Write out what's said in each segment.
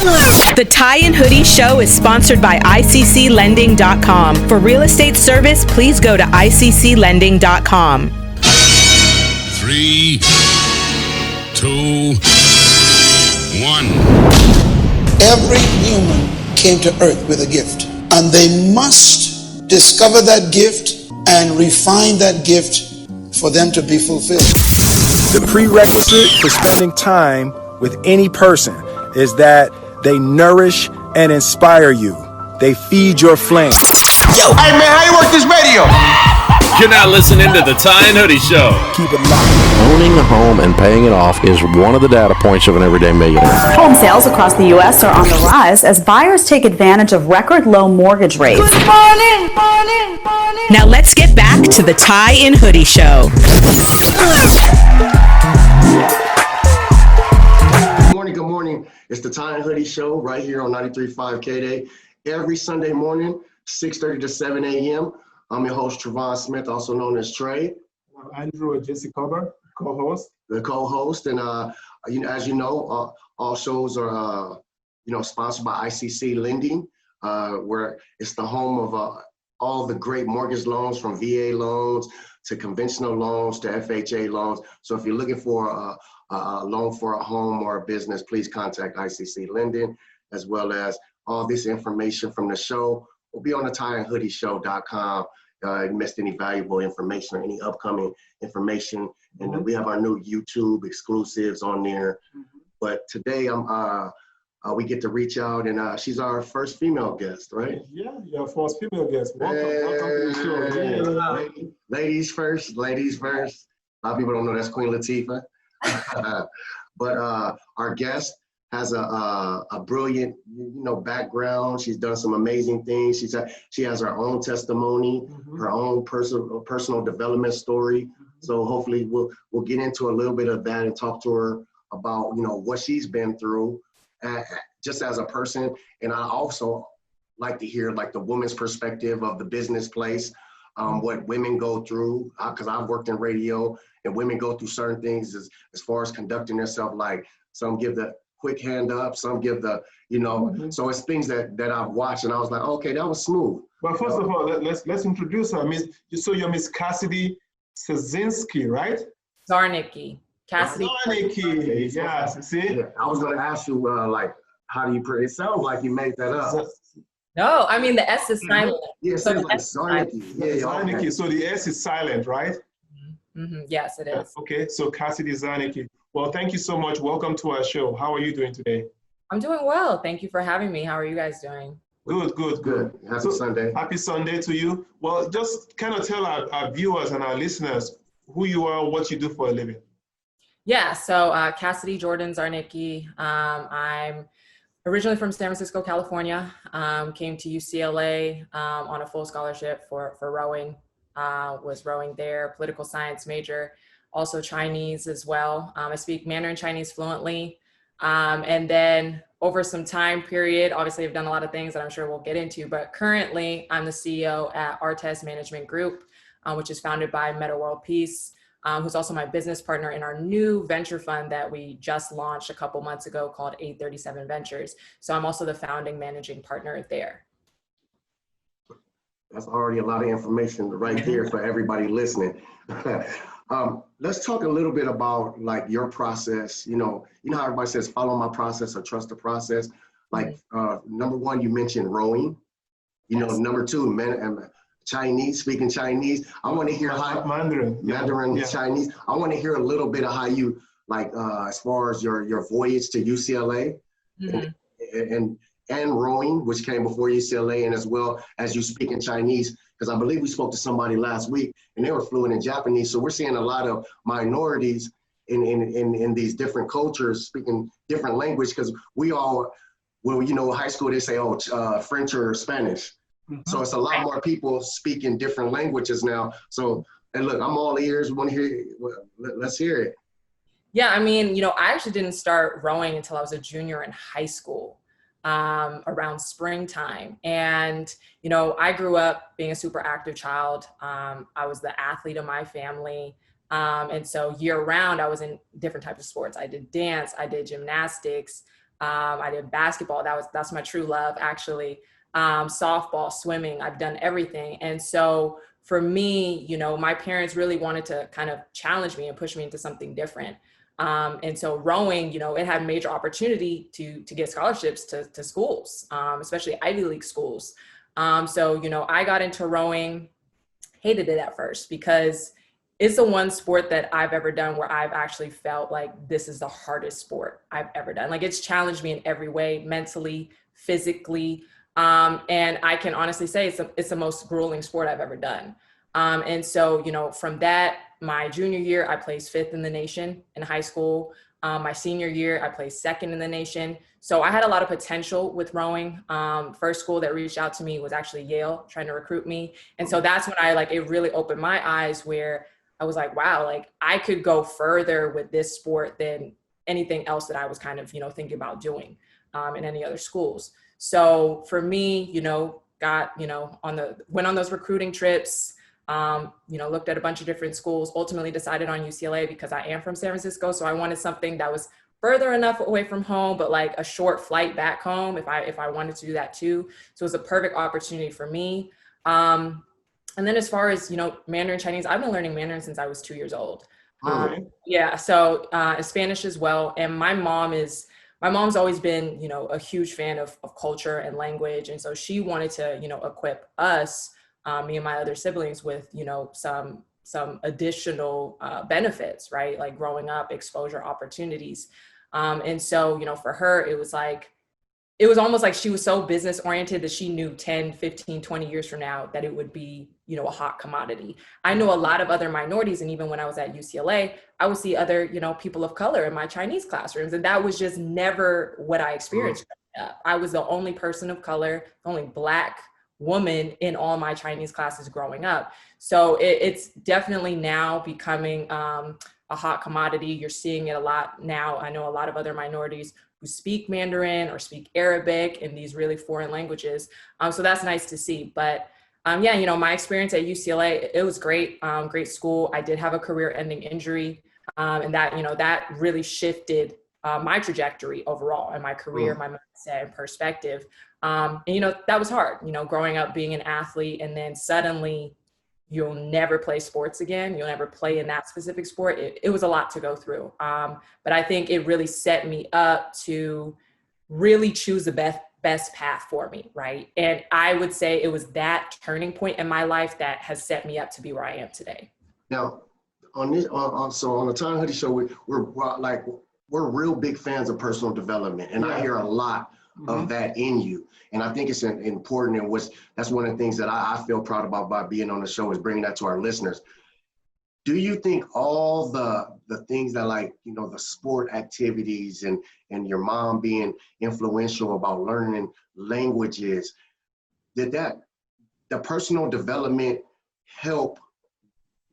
The Tie and Hoodie Show is sponsored by ICCLending.com. For real estate service, please go to ICCLending.com. 3, 2, 1. Every human came to earth with a gift, and they must discover that gift and refine that gift for them to be fulfilled. The prerequisite for spending time with any person is that they nourish and inspire you. They feed your flame. Yo, hey man, how you work this radio? You're not listening to the Tie and Hoodie Show. Keep it locked. Owning a home and paying it off is one of the data points of an everyday millionaire. Home sales across the U.S. are on the rise as buyers take advantage of record low mortgage rates. Good morning. Now let's get back to the Tie and Hoodie Show. Good morning. It's the Tie and Hoodie Show right here on 93.5 K-Day. Every Sunday morning, 6:30 to 7 a.m. I'm your host, Travon Smith, also known as Trey. I'm Andrew Jesse Cover, co-host. The co-host, and as you know, all shows are sponsored by ICC Lending, where it's the home of all the great mortgage loans, from VA loans to conventional loans to FHA loans. So if you're looking for a loan for a home or a business, please contact ICC Lending, as well as all this information from the show will be on the tieandhoodieshow.com. If you missed any valuable information or any upcoming information, and we have our new YouTube exclusives on there. But today we get to reach out, and she's our first female guest, right? Yeah, your first female guest. Welcome to the show. Ladies first. A lot of people don't know that's Queen Latifah. But our guest has a brilliant, background. She's done some amazing things. She has her own testimony, her own personal development story. So hopefully we'll get into a little bit of that and talk to her about what she's been through, just as a person. And I also like to hear the woman's perspective of the business place, what women go through, because I've worked in radio, and women go through certain things as far as conducting themselves. Like some give the quick hand up, some give the, so it's things that I've watched, and I was like, okay, that was smooth. Well, first of all, let's introduce her. So you're Miss Cassidy Szarnicki, right? Szarnicki. Cassidy. Szarnicki, yeah, see? Yeah, I was going to ask you, how do you put it? It sounds like you made that up. No, I mean the S is silent. Yeah, so like Szarnicki. Szarnicki. Okay. So the S is silent, right? Yes, it is. Okay, so Cassidy Szarnicki. Well, thank you so much. Welcome to our show. How are you doing today? I'm doing well. Thank you for having me. How are you guys doing? Good. Happy Sunday. Happy Sunday to you. Well, just kind of tell our viewers and our listeners who you are, what you do for a living. Yeah, so Cassidy Jordan Szarnicki. I'm originally from San Francisco, California. Came to UCLA on a full scholarship for rowing. Was rowing there, political science major, also Chinese as well. I speak Mandarin Chinese fluently. And then over some time period, obviously I've done a lot of things that I'm sure we'll get into, but currently I'm the CEO at Artest Management Group, which is founded by Meta World Peace, who's also my business partner in our new venture fund that we just launched a couple months ago called 837 Ventures. So I'm also the founding managing partner there. That's already a lot of information right there for everybody listening. Let's talk a little bit about your process. You know how everybody says, follow my process or trust the process. Number one, you mentioned rowing. Yes. Number two, speaking Chinese. I want to hear Mandarin Chinese. I want to hear a little bit of how you as far as your voyage to UCLA and rowing, which came before UCLA, and as well as you speak in Chinese, because I believe we spoke to somebody last week and they were fluent in Japanese. So we're seeing a lot of minorities in these different cultures speaking different language, because we all, high school, they say, French or Spanish. So it's a lot more people speaking different languages now. So, and look, I'm all ears. We want to hear, let's hear it. Yeah, I mean, I actually didn't start rowing until I was a junior in high school. Around springtime. And, I grew up being a super active child. I was the athlete of my family. And so year round, I was in different types of sports. I did dance, I did gymnastics, I did basketball. That's my true love, actually. Softball, swimming, I've done everything. And so for me, you know, my parents really wanted to kind of challenge me and push me into something different. And so rowing, you know, it had major opportunity to get scholarships to schools, especially Ivy League schools. So, you know, I got into rowing, hated it at first because it's the one sport that I've ever done where I've actually felt like this is the hardest sport I've ever done. Like it's challenged me in every way, mentally, physically. And I can honestly say it's the most grueling sport I've ever done. And so, you know, from that, my junior year, I placed 5th in the nation in high school. My senior year, I placed 2nd in the nation. So I had a lot of potential with rowing. First school that reached out to me was actually Yale, trying to recruit me. And so that's when it really opened my eyes where I was like, wow, like I could go further with this sport than anything else that I was kind of, you know, thinking about doing in any other schools. So for me, you know, went on those recruiting trips, you know, looked at a bunch of different schools, ultimately decided on UCLA because I am from San Francisco. So I wanted something that was further enough away from home, but like a short flight back home if I wanted to do that too. So it was a perfect opportunity for me. And then as far as, you know, Mandarin Chinese, I've been learning Mandarin since I was 2 years old. Yeah, so Spanish as well. And my mom's always been, you know, a huge fan of culture and language. And so she wanted to, you know, equip us, me and my other siblings with, you know, some additional benefits, right? Like growing up, exposure, opportunities. And so, you know, for her, it was almost like she was so business oriented that she knew 10, 15, 20 years from now that it would be, you know, a hot commodity. I know a lot of other minorities. And even when I was at UCLA, I would see other, you know, people of color in my Chinese classrooms. And that was just never what I experienced. I was the only person of color, the only Black woman in all my Chinese classes growing up. So it's definitely now becoming a hot commodity. You're seeing it a lot now. I know a lot of other minorities who speak Mandarin or speak Arabic in these really foreign languages. So that's nice to see. But yeah, you know, my experience at UCLA, it was great, great school. I did have a career-ending injury, and that, you know, that really shifted my trajectory overall and my career, my mindset and perspective. And, you know, that was hard, you know, growing up being an athlete and then suddenly you'll never play sports again. You'll never play in that specific sport. It was a lot to go through. But I think it really set me up to really choose the best path for me, right? And I would say it was that turning point in my life that has set me up to be where I am today. Now, on this, on the Time Hoodie Show, we're real big fans of personal development, and I hear a lot of that in you. And I think it's important, and that's one of the things that I feel proud about by being on the show is bringing that to our listeners. Do you think all the things that, like, you know, the sport activities and your mom being influential about learning languages, did the personal development help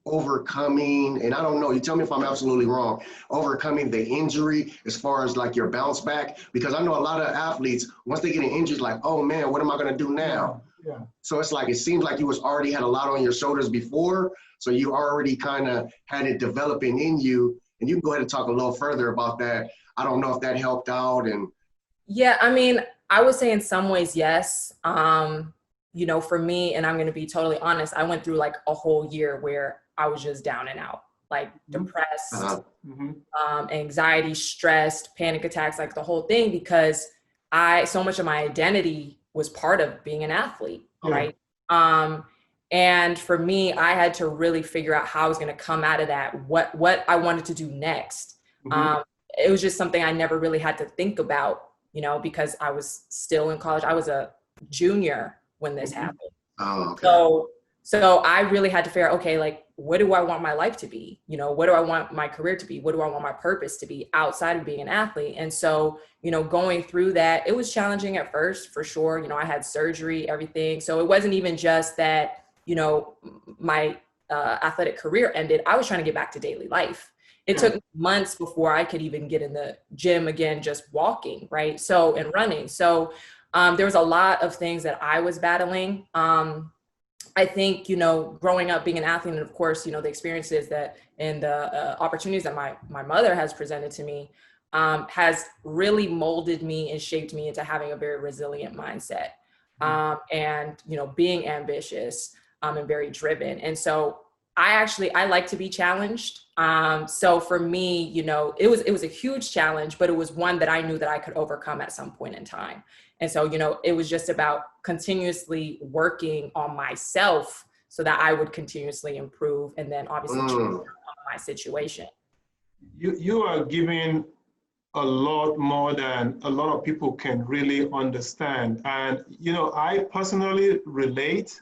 overcoming, and I don't know, you tell me if I'm absolutely wrong, overcoming the injury as far as like your bounce back? Because I know a lot of athletes, once they get an injury, like, oh man, what am I gonna do now? Yeah. So it's like, it seems like you already had a lot on your shoulders before, so you already kind of had it developing in you, and you can go ahead and talk a little further about that. I don't know if that helped out. And yeah, I mean, I would say in some ways, yes. You know, for me, and I'm going to be totally honest, I went through like a whole year where I was just down and out, like depressed, anxiety, stressed, panic attacks, like the whole thing, because so much of my identity was part of being an athlete, right? And for me, I had to really figure out how I was going to come out of that, what I wanted to do next. It was just something I never really had to think about, you know, because I was still in college. I was a junior when this happened. Oh, okay. So I really had to figure out, okay, like, what do I want my life to be? You know, what do I want my career to be? What do I want my purpose to be outside of being an athlete? And so, you know, going through that, it was challenging at first, for sure. You know, I had surgery, everything. So it wasn't even just that, you know, my athletic career ended. I was trying to get back to daily life. It took months before I could even get in the gym again, just walking, right? So, and running. So there was a lot of things that I was battling. I think, you know, growing up being an athlete, and of course, you know, the experiences that and the opportunities that my mother has presented to me, has really molded me and shaped me into having a very resilient mindset, and, you know, being ambitious, and very driven. And so I like to be challenged. So for me, you know, it was a huge challenge, but it was one that I knew that I could overcome at some point in time. And so, you know, it was just about continuously working on myself so that I would continuously improve, and then obviously change my situation. You are giving a lot more than a lot of people can really understand. And, you know, I personally relate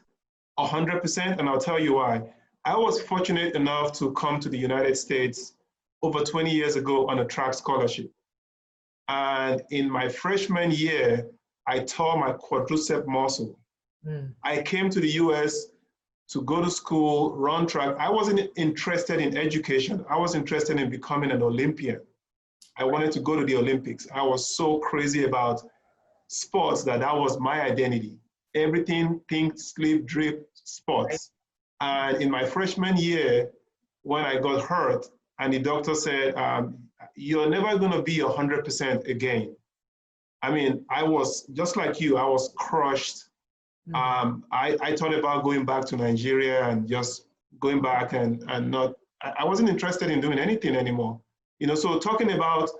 100%, and I'll tell you why. I was fortunate enough to come to the United States over 20 years ago on a track scholarship. And in my freshman year, I tore my quadricep muscle. I came to the US to go to school, run track. I wasn't interested in education. I was interested in becoming an Olympian. I wanted to go to the Olympics. I was so crazy about sports that was my identity. Everything, think, sleep, drip, sports. And in my freshman year, when I got hurt, and the doctor said, you're never gonna be 100% again. I mean, I was, just like you, I was crushed. I thought about going back to Nigeria and just going back and not, I wasn't interested in doing anything anymore. You know, so talking about,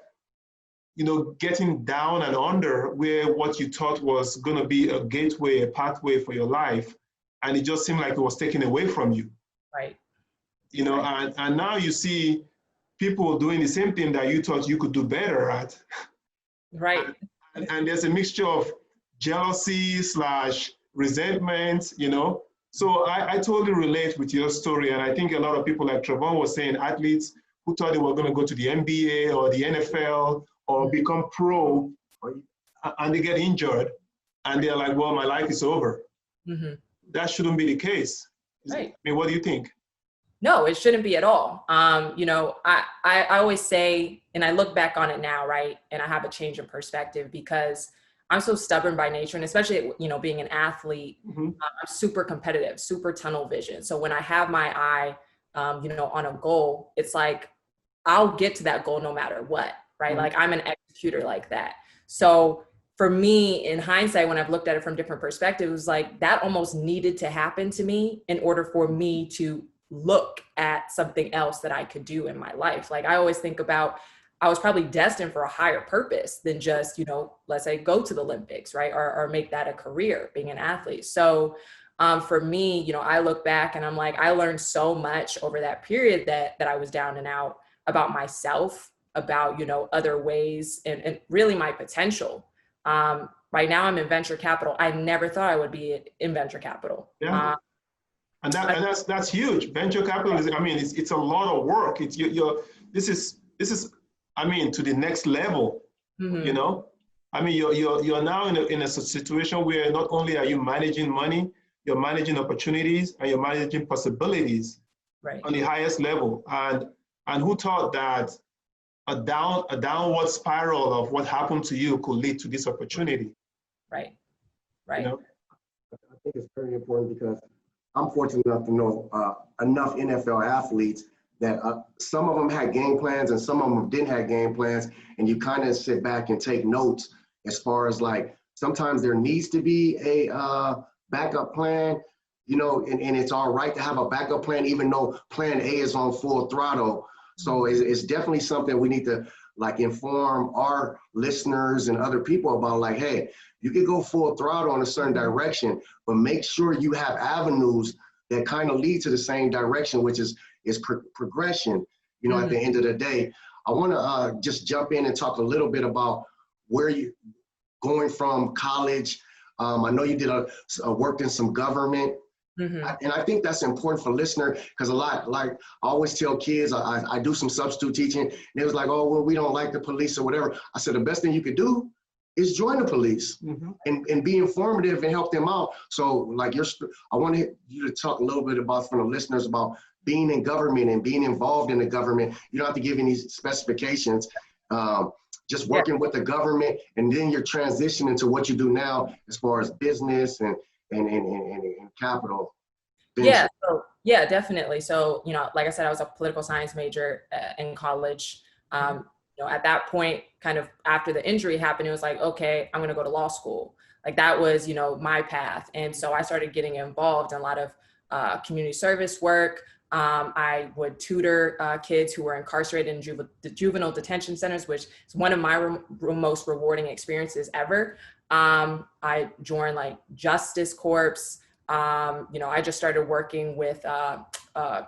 you know, getting down and under where what you thought was gonna be a gateway, a pathway for your life, and it just seemed like it was taken away from you. Right. You know, and now you see people doing the same thing that you thought you could do better at. Right. And there's a mixture of jealousy / resentment, you know. So I totally relate with your story. And I think a lot of people, like Travon was saying, athletes who thought they were going to go to the NBA or the NFL or become pro, and they get injured and they're like, well, my life is over. That shouldn't be the case. Right. I mean, what do you think? No, it shouldn't be at all. You know, I always say, and I look back on it now, right? And I have a change in perspective because I'm so stubborn by nature, and especially, you know, being an athlete, I'm super competitive, super tunnel vision. So when I have my eye, you know, on a goal, it's like, I'll get to that goal no matter what, right? Like I'm an executor like that. So for me, in hindsight, when I've looked at it from different perspectives, it was like that almost needed to happen to me in order for me to look at something else that I could do in my life. Like I always think about, I was probably destined for a higher purpose than just, you know, let's say go to the Olympics, right? Or make that a career, being an athlete. So for me, you know, I look back and I'm like, I learned so much over that period that I was down and out about myself, about, you know, other ways and really my potential. Right now I'm in venture capital. I never thought I would be in venture capital. Yeah. And that's huge. Venture capital is, I mean, it's a lot of work. It's this is, I mean, to the next level. You know, I mean, you're now in a situation where not only are you managing money, you're managing opportunities and you're managing possibilities on the highest level. And who thought that a downward spiral of what happened to you could lead to this opportunity? Right. You know, I think it's very important because I'm fortunate enough to know enough NFL athletes that some of them had game plans and some of them didn't have game plans. And you kind of sit back and take notes as far as like, sometimes there needs to be a backup plan, you know, and it's all right to have a backup plan, even though plan A is on full throttle. So it's definitely something we need to like inform our listeners and other people about, like, hey, you can go full throttle in a certain direction, but make sure you have avenues that kind of lead to the same direction, which is progression. You know, at the end of the day, I want to just jump in and talk a little bit about where you going from college. I know you did worked in some government. And I think that's important for listener, because a lot, like I always tell kids, I do some substitute teaching, and it was like, oh, well, we don't like the police or whatever. I said, the best thing you could do is join the police and be informative and help them out. So like I want you to talk a little bit about, from the listeners, about being in government and being involved in the government. You don't have to give any specifications, just working with the government, and then you're transitioning to what you do now as far as business and capital. Yeah, yeah, definitely. So, you know, like I said, I was a political science major in college. You at that point, kind of after the injury happened, it was like, okay, I'm going to go to law school. Like that was, my path. And so I started getting involved in a lot of community service work. I would tutor kids who were incarcerated in juvenile detention centers, which is one of my most rewarding experiences ever. I joined like Justice Corps. I just started working with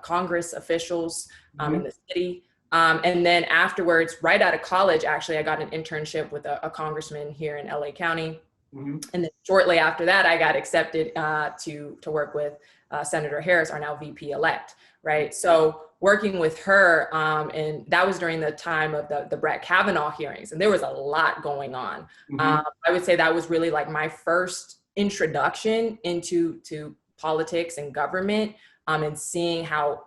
Congress officials in the city. And then afterwards, right out of college, actually, I got an internship with a congressman here in LA County. And then shortly after that, I got accepted to work with Senator Harris, our now VP elect, right? So working with her, and that was during the time of the Brett Kavanaugh hearings, and there was a lot going on. I would say that was really like my first introduction into politics and government, and seeing how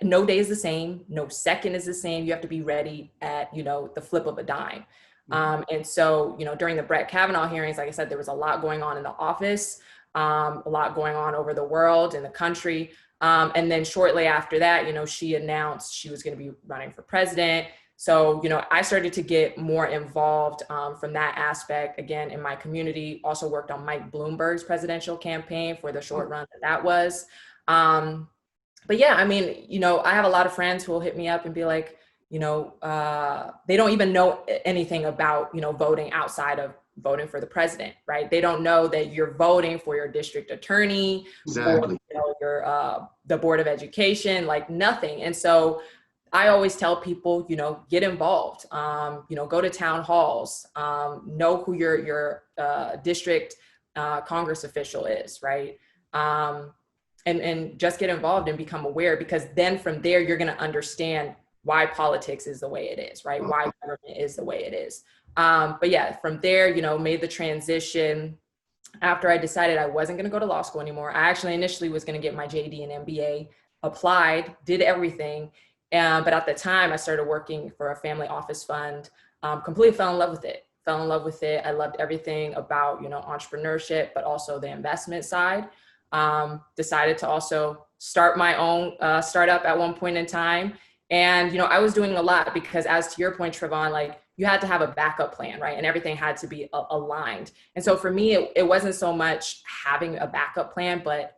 no day is the same, no second is the same. You have to be ready at, the flip of a dime. And so, during the Brett Kavanaugh hearings, like I said, there was a lot going on in the office, a lot going on over the world, in the country. And then shortly after that, she announced she was going to be running for president. So, I started to get more involved from that aspect, again, in my community. Also worked on Mike Bloomberg's presidential campaign for the short run that was. But yeah, I mean, I have a lot of friends who will hit me up and be like, they don't even know anything about, voting outside of voting for the president, right? They don't know that you're voting for your district attorney, exactly, or, the Board of Education, like nothing. And so I always tell people, get involved, go to town halls, know who your district Congress official is, right? And just get involved and become aware, because then from there, you're going to understand why politics is the way it is, right? Why government is the way it is. But yeah, from there, made the transition after I decided I wasn't going to go to law school anymore. I actually initially was going to get my JD and MBA, applied, did everything. But at the time I started working for a family office fund, completely fell in love with it. I loved everything about, entrepreneurship, but also the investment side. Decided to also start my own startup at one point in time. And, I was doing a lot because, as to your point, Travon, like you had to have a backup plan, right? And everything had to be aligned. And so for me, it wasn't so much having a backup plan, but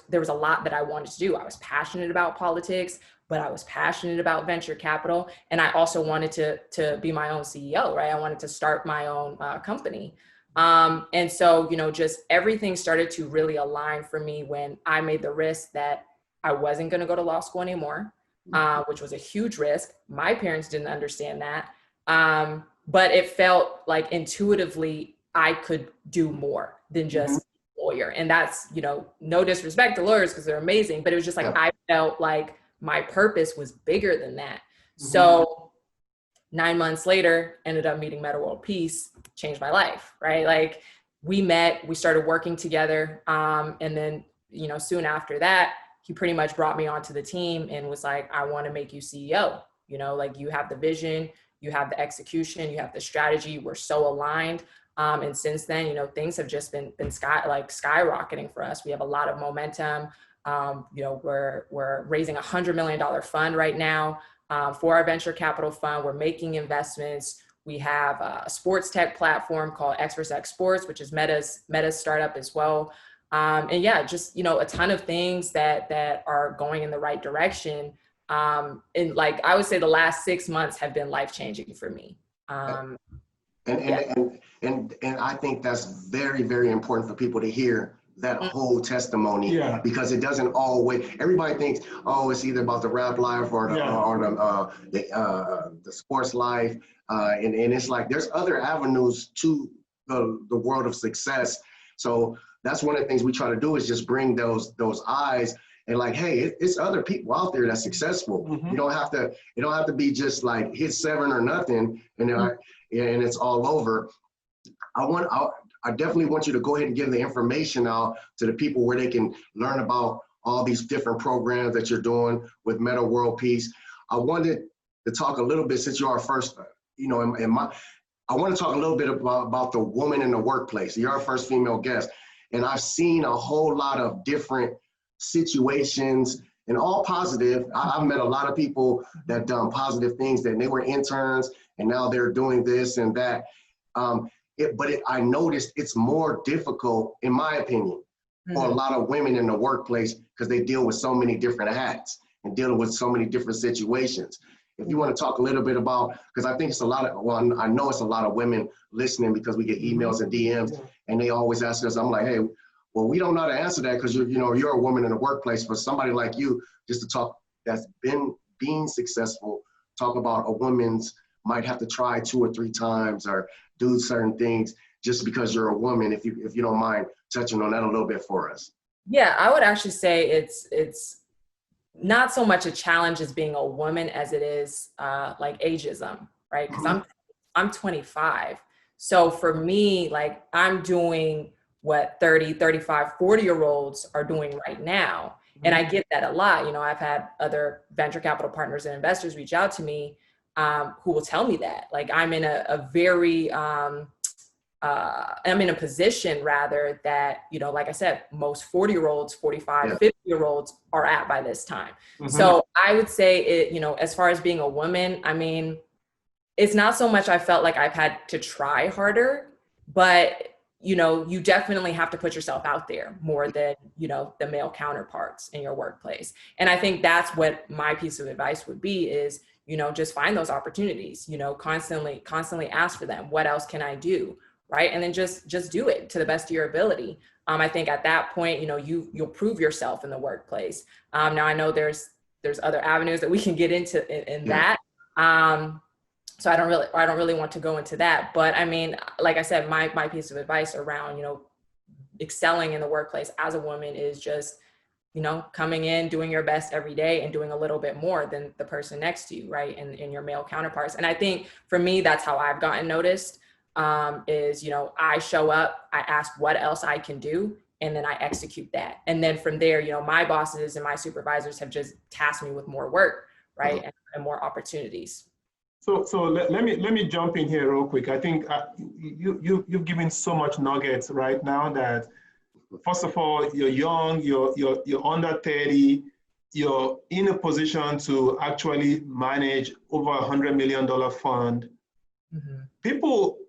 there was a lot that I wanted to do. I was passionate about politics, but I was passionate about venture capital. And I also wanted to be my own CEO, right? I wanted to start my own company. And so, just everything started to really align for me when I made the risk that I wasn't going to go to law school anymore, which was a huge risk. My parents didn't understand that. But it felt like intuitively I could do more than just lawyer. And that's, no disrespect to lawyers because they're amazing, but it was just like, I felt like my purpose was bigger than that. So 9 months later, ended up meeting Meta World Peace, changed my life, right? Like we met, we started working together. And then, soon after that, he pretty much brought me onto the team and was like, I want to make you CEO. Like you have the vision, you have the execution, you have the strategy. We're so aligned. And since then, things have just been skyrocketing for us. We have a lot of momentum. We're raising $100 million fund right now for our venture capital fund. We're making investments. We have a sports tech platform called X Sports, which is Meta's startup as well. And yeah, just, a ton of things that are going in the right direction. And like, I would say the last 6 months have been life-changing for me. And I think that's very, very important for people to hear that whole testimony, because it doesn't always, everybody thinks, oh, it's either about the rap life or the sports life. And it's like, there's other avenues to the world of success. So that's one of the things we try to do, is just bring those eyes and like, hey, it's other people out there that's successful. You don't have to be just like hit 7 or nothing and it's all over. I definitely want you to go ahead and give the information out to the people where they can learn about all these different programs that you're doing with Meta World Peace. I wanted to talk a little bit, since you're our first, I want to talk a little bit about the woman in the workplace. You're our first female guest. And I've seen a whole lot of different situations and all positive. I've met a lot of people that done positive things, that they were interns and now they're doing this and that. I noticed it's more difficult, in my opinion, for a lot of women in the workplace because they deal with so many different hats and dealing with so many different situations. If you want to talk a little bit about, because I think it's a lot of, well, I know it's a lot of women listening because we get emails and DMs and they always ask us, I'm like, hey, well, we don't know how to answer that because you're a woman in the workplace. For somebody like you, just to talk that's been being successful, talk about a woman's might have to try 2 or 3 times or do certain things just because you're a woman, if you don't mind touching on that a little bit for us. Yeah, I would actually say it's not so much a challenge as being a woman as it is like ageism, right? Because I'm 25. So for me, like I'm doing what 30, 35, 40-year-olds are doing right now. And I get that a lot. I've had other venture capital partners and investors reach out to me who will tell me that. Like I'm in a very, I'm in a position rather that, like I said, most 40-year-olds, 45, 50-year-olds are at by this time. So I would say it, as far as being a woman, I mean, it's not so much I felt like I've had to try harder, but you definitely have to put yourself out there more than, the male counterparts in your workplace. And I think that's what my piece of advice would be is, just find those opportunities, constantly ask for them. What else can I do? Right. And then just do it to the best of your ability. I think at that point, you'll prove yourself in the workplace. Now I know there's other avenues that we can get into in that. So I don't really want to go into that, but I mean, like I said, my piece of advice around, excelling in the workplace as a woman is just, coming in, doing your best every day and doing a little bit more than the person next to you, right? And your male counterparts. And I think for me, that's how I've gotten noticed, is, I show up, I ask what else I can do, and then I execute that. And then from there, my bosses and my supervisors have just tasked me with more work, right? And more opportunities. So let me jump in here real quick. I think you've given so much nuggets right now that, first of all, you're young, you're under 30, you're in a position to actually manage over $100 million fund. People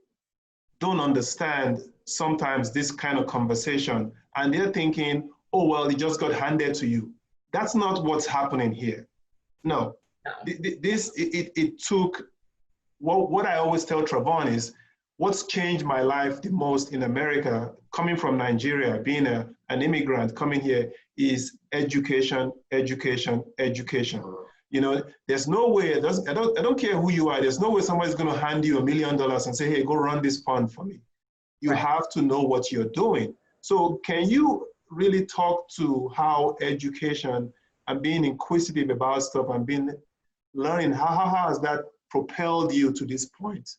don't understand sometimes this kind of conversation, and they're thinking, oh, well, it just got handed to you. That's not what's happening here. No. It took, what I always tell Travon is, what's changed my life the most in America, coming from Nigeria, being an immigrant, coming here, is education, education, education. There's no way, I don't care who you are, there's no way somebody's gonna hand you $1 million and say, hey, go run this fund for me. You have to know what you're doing. So can you really talk to how education and being inquisitive about stuff and learning, how has that propelled you to this point?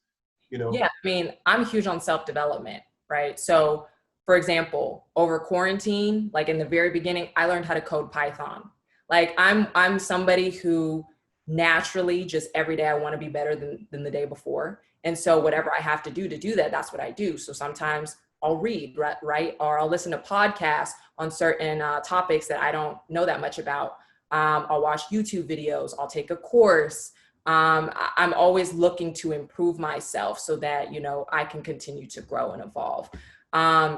Yeah, I mean, I'm huge on self-development, right? So for example, over quarantine, like in the very beginning, I learned how to code Python. Like I'm somebody who naturally just every day I want to be better than the day before. And so whatever I have to do that, that's what I do. So sometimes I'll read, right? Or I'll listen to podcasts on certain topics that I don't know that much about. I'll watch YouTube videos, I'll take a course. I'm always looking to improve myself so that, I can continue to grow and evolve.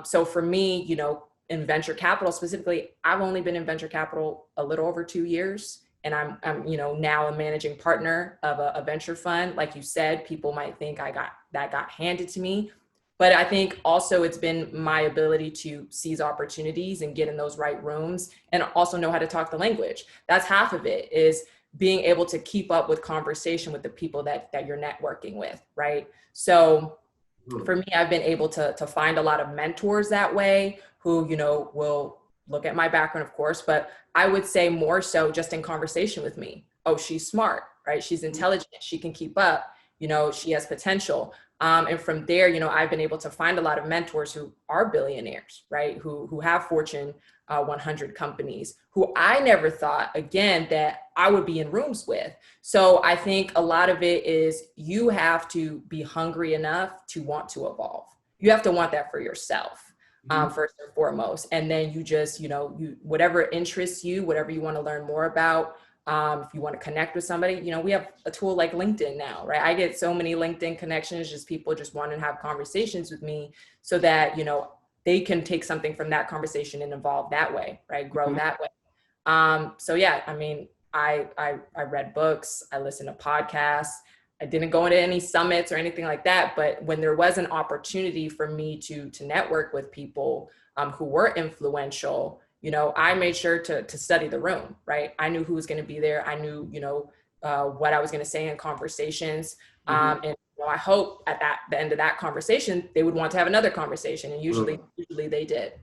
So for me, in venture capital specifically, I've only been in venture capital a little over 2 years. And I'm now a managing partner of a venture fund. Like you said, people might think that got handed to me. But I think also it's been my ability to seize opportunities and get in those right rooms and also know how to talk the language. That's half of it, is being able to keep up with conversation with the people that you're networking with, right? So for me, I've been able to find a lot of mentors that way who, will look at my background, of course, but I would say more so just in conversation with me. Oh, she's smart, right? She's intelligent, she can keep up, she has potential. And from there, I've been able to find a lot of mentors who are billionaires, right? Who have Fortune 100 companies, who I never thought, again, that I would be in rooms with. So I think a lot of it is you have to be hungry enough to want to evolve. You have to want that for yourself. first and foremost. And then you just, whatever interests you, whatever you want to learn more about, if you want to connect with somebody, we have a tool like LinkedIn now, right? I get so many LinkedIn connections, just people just want to have conversations with me so that, they can take something from that conversation and evolve that way, right? Grow that way. So yeah, I mean, I read books, I listened to podcasts. I didn't go into any summits or anything like that, but when there was an opportunity for me to network with people who were influential, I made sure to study the room, right? I knew who was going to be there. I knew, what I was going to say in conversations. And I hope at the end of that conversation, they would want to have another conversation, and usually they did.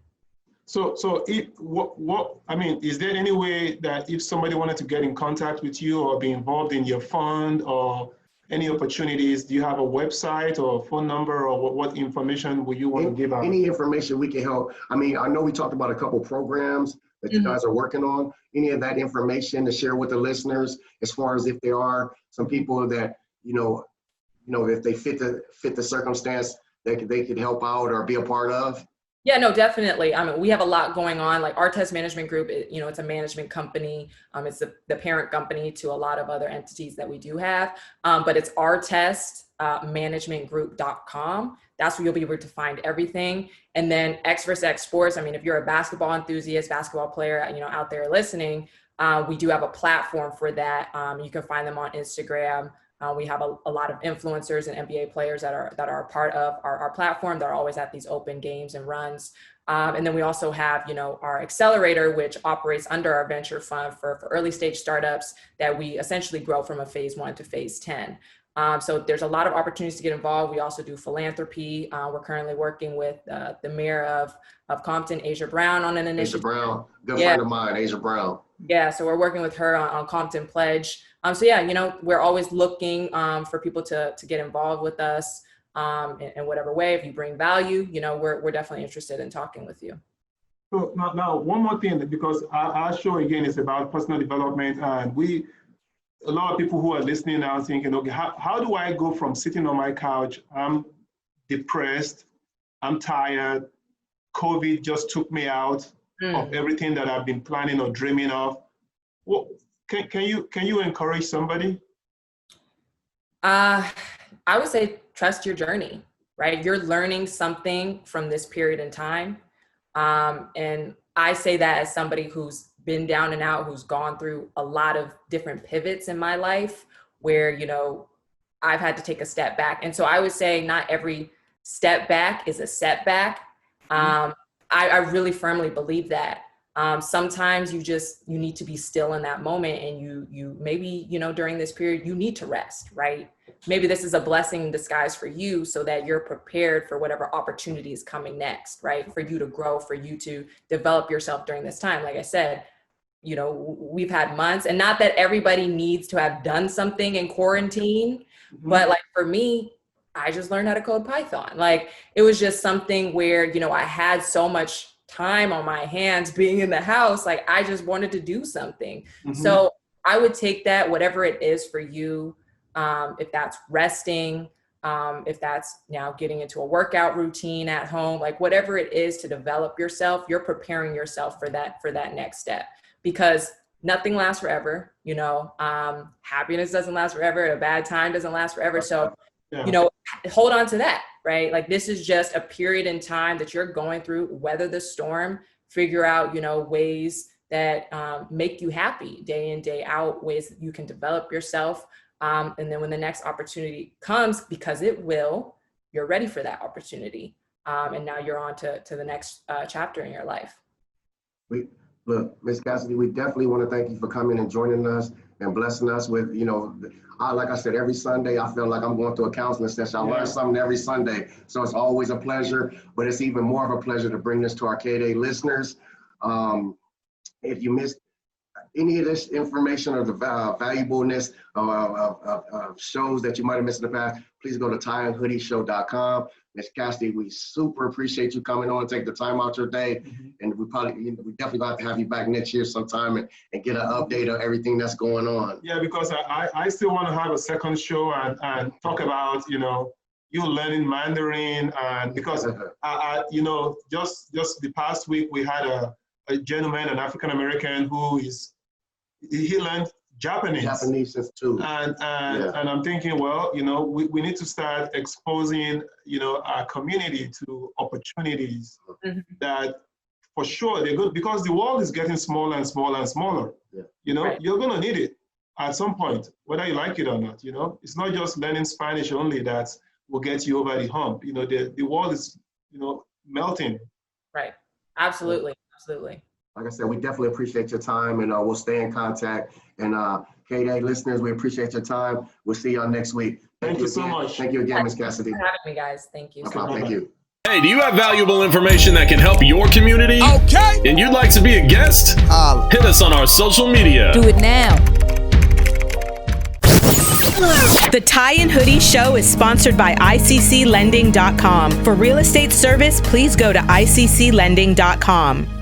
So is there any way that if somebody wanted to get in contact with you or be involved in your fund or any opportunities, do you have a website or phone number, or what information would you want to give out? Any information we can help. I mean, I know we talked about a couple programs that you guys are working on. Any of that information to share with the listeners, as far as if there are some people that, if they fit the circumstance, they could help out or be a part of? Yeah, no, definitely. I mean, we have a lot going on. Like Artest Management Group, it's a management company. It's the parent company to a lot of other entities that we do have. But it's artestmanagementgroup.com. That's where you'll be able to find everything. And then X vs. X Sports. I mean, if you're a basketball enthusiast, basketball player, out there listening, we do have a platform for that. You can find them on Instagram. We have a lot of influencers and NBA players that are a part of our platform. They're always at these open games and runs. And then we also have, our accelerator, which operates under our venture fund for early stage startups that we essentially grow from a phase 1 to phase 10. So there's a lot of opportunities to get involved. We also do philanthropy. We're currently working with the mayor of Compton, Asia Brown, on an initiative. Asia Brown, good friend of mine, Asia Brown. Yeah, so we're working with her on Compton Pledge. So yeah, we're always looking for people to get involved with us in whatever way. If you bring value, we're definitely interested in talking with you. So now one more thing, because our show again is about personal development, and a lot of people who are listening now thinking, okay, how do I go from sitting on my couch, I'm depressed, I'm tired, COVID just took me out of everything that I've been planning or dreaming of. Well, can you encourage somebody? I would say trust your journey, right? You're learning something from this period in time. And I say that as somebody who's been down and out, who's gone through a lot of different pivots in my life where, I've had to take a step back. And so I would say not every step back is a setback. I really firmly believe that. Sometimes you need to be still in that moment, and you maybe, during this period, you need to rest, right? Maybe this is a blessing in disguise for you so that you're prepared for whatever opportunity is coming next, right? For you to grow, for you to develop yourself during this time. Like I said, we've had months, and not that everybody needs to have done something in quarantine, but like for me, I just learned how to code Python. Like it was just something where, I had so much time on my hands being in the house. Like I just wanted to do something. So I would take that, whatever it is for you. If that's resting, if that's now getting into a workout routine at home, like whatever it is to develop yourself, you're preparing yourself for that next step, because nothing lasts forever. Happiness doesn't last forever. A bad time doesn't last forever. So, hold on to that, right? Like this is just a period in time that you're going through. Weather the storm, figure out, ways that make you happy day in, day out, ways that you can develop yourself. And then when the next opportunity comes, because it will, you're ready for that opportunity. And now you're on to the next chapter in your life. Look, Ms. Cassidy, we definitely want to thank you for coming and joining us and blessing us with, like I said, every Sunday, I feel like I'm going through a counseling session. I learn something every Sunday. So it's always a pleasure, but it's even more of a pleasure to bring this to our K-Day listeners. If you missed any of this information or the valuableness of shows that you might have missed in the past, please go to tieandhoodieshow.com. Ms. Cassidy, we super appreciate you coming on, take the time out your day. And we definitely going to have you back next year sometime and get an update of everything that's going on. Yeah, because I still want to have a second show and talk about, you learning Mandarin, and because you know, just the past week we had a gentleman, an African American, he learned Japanese too. And I'm thinking, well, you know, we need to start exposing, you know, our community to opportunities that for sure they're good, because the world is getting smaller and smaller and smaller. Yeah. You know, you're gonna need it at some point, whether you like it or not. You know, it's not just learning Spanish only that will get you over the hump. You know, the world is, you know, melting. Right. Absolutely. Absolutely. Like I said, we definitely appreciate your time, and we'll stay in contact. And K-Day listeners, we appreciate your time. We'll see y'all next week. Thank you so much. Thank you again, Ms. Cassidy. Thanks for having me, guys. Thank you. Okay, thank you. Hey, do you have valuable information that can help your community? Okay. And you'd like to be a guest? Hit us on our social media. Do it now. The Tie and Hoodie Show is sponsored by ICCLending.com. For real estate service, please go to ICCLending.com.